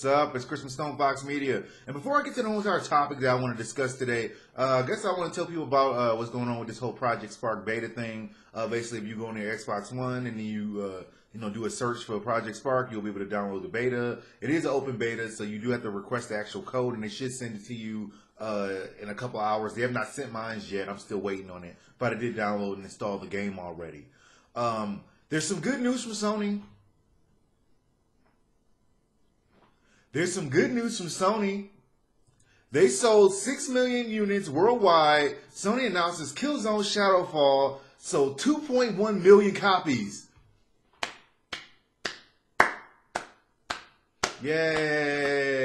up? It's Chris from StonefoxMedia. And before I get to the entire topic that I want to discuss today, I guess I want to tell people about what's going on with this whole Project Spark beta thing. Basically, if you go on your Xbox One and you do a search for Project Spark, you'll be able to download the beta. It is an open beta, so you do have to request the actual code, and they should send it to you in a couple hours. They have not sent mine yet. I'm still waiting on it, but I did download and install the game already. There's some good news from Sony. They sold 6 million units worldwide. Sony announces Killzone Shadowfall sold 2.1 million copies. Yay!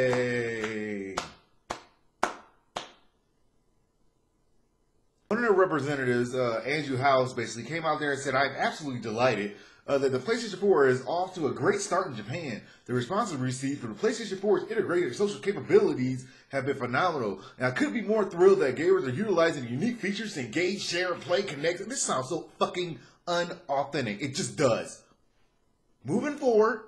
One of the representatives, Andrew House, basically came out there and said, "I'm absolutely delighted that the PlayStation 4 is off to a great start in Japan. The response we received from the PlayStation 4's integrated social capabilities have been phenomenal. And I couldn't be more thrilled that gamers are utilizing the unique features to engage, share, play, connect." This sounds so fucking unauthentic. It just does. Moving forward,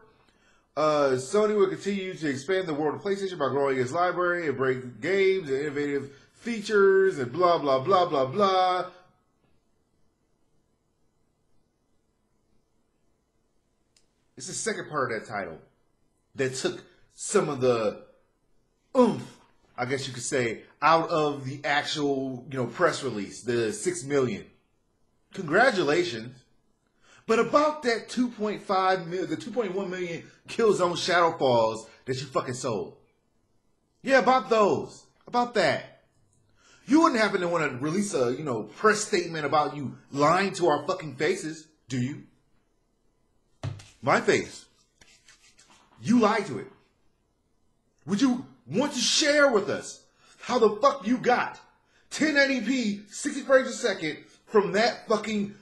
Sony will continue to expand the world of PlayStation by growing its library and bring games and innovative features and blah, blah, blah, blah, blah. It's the second part of that title that took some of the oomph, I guess you could say, out of the actual, press release, the 6 million. Congratulations. But about that 2.5 million, the 2.1 million Killzone Shadowfalls that you fucking sold. Yeah, about those. About that. You wouldn't happen to want to release a, press statement about you lying to our fucking faces, do you? My face. You lied to it. Would you want to share with us how the fuck you got 1080p, 60 frames a second from that fucking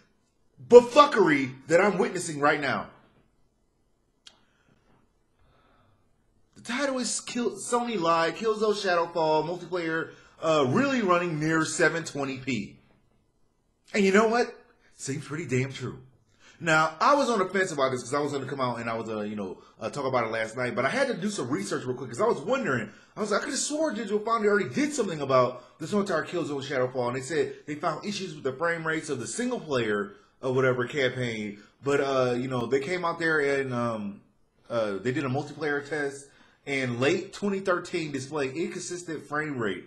buffuckery that I'm witnessing right now? The title is Sony Lied, Killzone Shadowfall, multiplayer, really running near 720p. And you know what? Seems pretty damn true. Now, I was on the fence about this because I was going to come out and I was, talk about it last night. But I had to do some research real quick because I was wondering. I could have swore Digital Foundry already did something about this entire Killzone Shadowfall. And they said they found issues with the frame rates of the single player or whatever campaign. But, they came out there and they did a multiplayer test in late 2013 displaying inconsistent frame rate.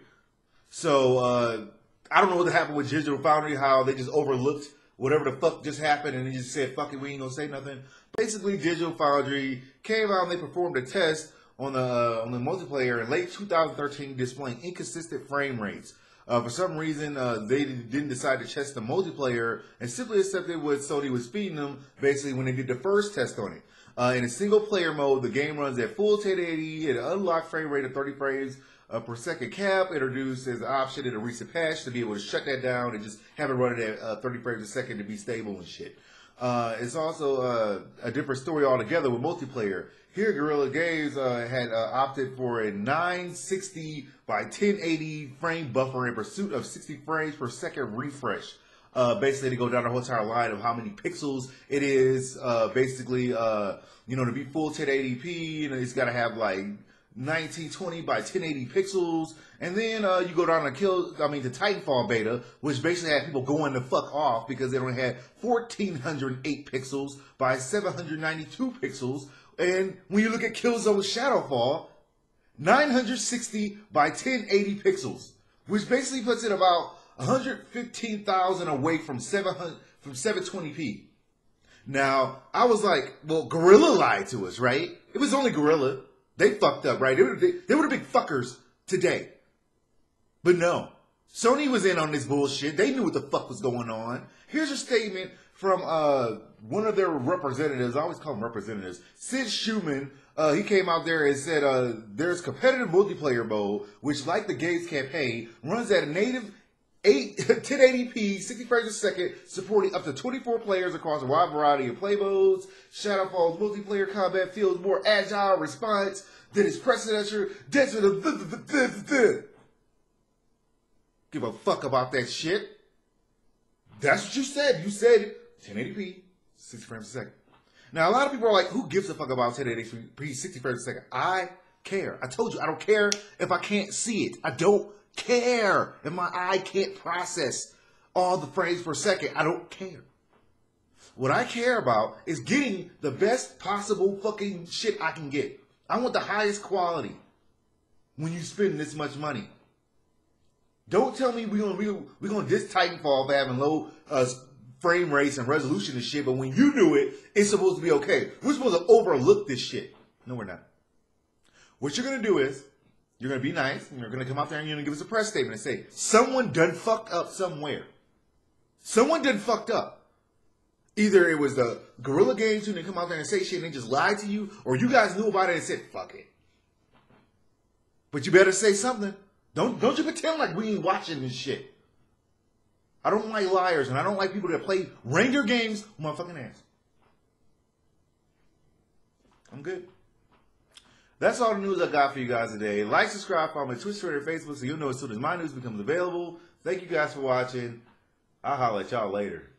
So, I don't know what happened with Digital Foundry, how they just overlooked whatever the fuck just happened and they just said, fuck it, we ain't gonna say nothing. Basically, Digital Foundry came out and they performed a test on the multiplayer in late 2013 displaying inconsistent frame rates. For some reason, they didn't decide to test the multiplayer and simply accepted what Sony was feeding them basically when they did the first test on it. In a single player mode, the game runs at full 1080 at an unlocked frame rate of 30 frames per second cap, introduced as an option in a recent patch to be able to shut that down and just have it run at 30 frames a second to be stable and shit. It's also a different story altogether with multiplayer. Here, Guerrilla Games had opted for a 960 by 1080 frame buffer in pursuit of 60 frames per second refresh. Basically, to go down the whole entire line of how many pixels it is. Basically, to be full 1080p, it's got to have like 1920 by 1080 pixels, and then you go down to Titanfall beta, which basically had people going the fuck off because they only had 1408 pixels by 792 pixels, and when you look at Killzone Shadowfall, 960 by 1080 pixels, which basically puts it about 115,000 away from 720p. Now, I was like, well, Guerrilla lied to us, right? It was only Guerrilla. They fucked up, right? They were the big fuckers today. But no. Sony was in on this bullshit. They knew what the fuck was going on. Here's a statement from one of their representatives. I always call them representatives. Sid Schumann. He came out there and said there's competitive multiplayer mode, which, like the game's campaign, runs at a native 1080p, 60 frames a second, supporting up to 24 players across a wide variety of play modes. Shadowfall's multiplayer combat feels more agile response than its predecessor. Give a fuck about that shit. That's what you said. You said it. 1080p, 60 frames a second. Now, a lot of people are like, who gives a fuck about 1080p, 60 frames a second? I care. I told you, I don't care if I can't see it. I don't care if my eye can't process all the frames per second. I don't care. What I care about is getting the best possible fucking shit I can get. I want the highest quality when you spend this much money. Don't tell me we're gonna diss Titanfall for having low frame rates and resolution and shit, but when you do it, it's supposed to be okay. We're supposed to overlook this shit. No, we're not. What you're gonna do is you're gonna be nice and you're gonna come out there and you're gonna give us a press statement and say someone done fucked up somewhere. Someone done fucked up. Either it was the Guerrilla Games who didn't come out there and say shit and they just lied to you, or you guys knew about it and said, fuck it. But you better say something. Don't you pretend like we ain't watching this shit. I don't like liars, and I don't like people that play reindeer games with my fucking ass. I'm good. That's all the news I got for you guys today. Like, subscribe, follow me on Twitch, Twitter, and Facebook so you'll know as soon as my news becomes available. Thank you guys for watching. I'll holler at y'all later.